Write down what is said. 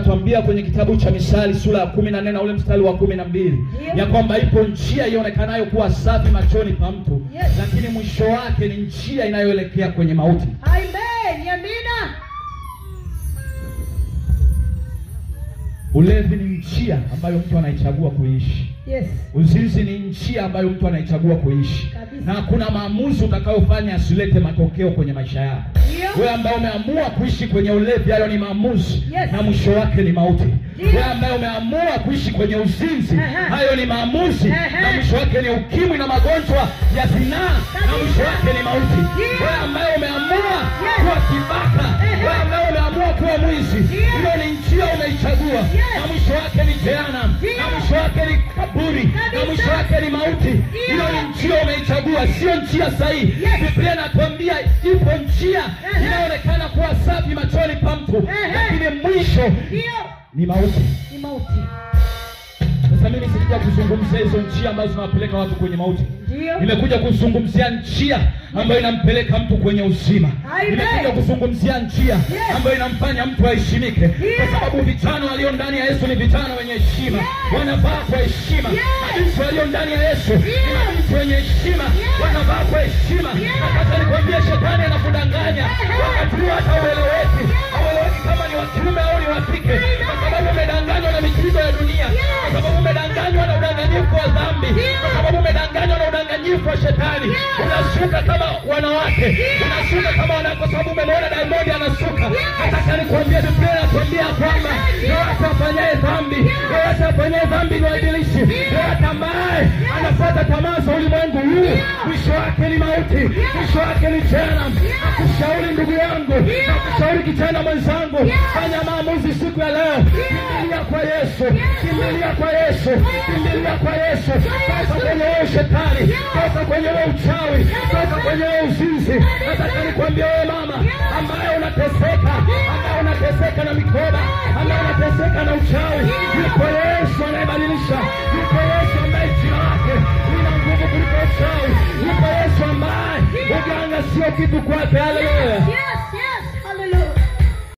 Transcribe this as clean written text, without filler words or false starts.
Natuambia kwenye kitabu cha Misali sura ya 14 na ule mstari wa 12 ya kwamba ipo njia ionekanayo kuwa safi machoni pa mtu, lakini mwisho wake ni njia inayoelekea kwenye mauti. Amen. Amina. Ulevi ni njia ambayo mtu anaichagua kuishi. Yes. Uzinzi ni njia ambayo mtu anaichagua kuishi. Kabisa. Na hakuna maamuzi utakayofanya asilete matokeo kwenye maisha yako. Wewe ambaye umeamua kuishi kwenye ulevi, hayo ni maamuzi. Yes. Na mwisho wake ni mauti. Wewe ambaye umeamua kuishi kwenye uzinzi, hayo ni maamuzi. Na mwisho wake ni ukimwi na magonjwa ya zinaa, na mwisho wake ni mauti. Wewe ambaye umeamua kuwa kibaka, wewe ambaye umeamua kuwa mwizi, hiyo ni njia umeichagua. Na mwisho wake ni jehanamu, na mwisho wake ni kaburi, na mwisho wake ni mauti. Hiyo ni njia umeichagua, sio njia sahihi. Biblia inatuambia ipo njia inaonekana kuwa safi machoni pa mtu, lakini mwisho ni mauti. Ni mauti. Sasa mimi sikuja kuzungumzia hizo njia ambazo zinawapeleka watu kwenye mauti. Nimekuja kuzungumzia njia ambayo inampeleka mtu kwenye uzima. Nimekuja kuzungumzia njia ambayo inamfanya mtu aheshimike, kwa sababu vijana walio ndani ya Yesu ni vijana wenye heshima. Wanavaa kwa heshima. Mabinti walio ndani ya Yesu ni mabinti wenye heshima, wanavaa kwa heshima. Nataka nikwambie, shetani anakudanganya wakati huu hata ueleweki. Haueleweki kama ni wa kiume au ni wa kike, kwa sababu umedanganywa na mitindo ya dunia, kwa sababu umedanganywa na udanganyifu wa dhambi, kwa sababu umedanganywa na udanganyifu wa shetani. Unashuka kama wanawake, unashuka kama wanawake kwa sababu umemwona Diamond anashuka. Nataka nikwambie, Biblia inatuambia kwamba yote afanyaye dhambi, yote afanyaye dhambi ni ibilisi. Yote ambaye anafuata tamaa za ulimwengu huu, mwisho wake ni mauti, mwisho wake ni jehanamu. Nakushauri ndugu yangu, nakushauri kijana mwenzangu, fanya maamuzi siku ya leo. Kimbilia kwa Yesu, kimbilia kwa Yesu, kimbilia kwa Yesu. Toka kwenye wewe shetani, toka kwenye wewe uchawi, toka kwenye wewe uzinzi. Nataka nikwambie wewe mama ambaye unateseka, ambaye unateseka na mikoba, ambaye unateseka na uchawi, yuko Yesu anayebadilisha. Yuko Yesu ambaye jina lake lina nguvu kuliko uchawi. Yuko Yesu ambaye uganga sio kitu kwake. Haleluya.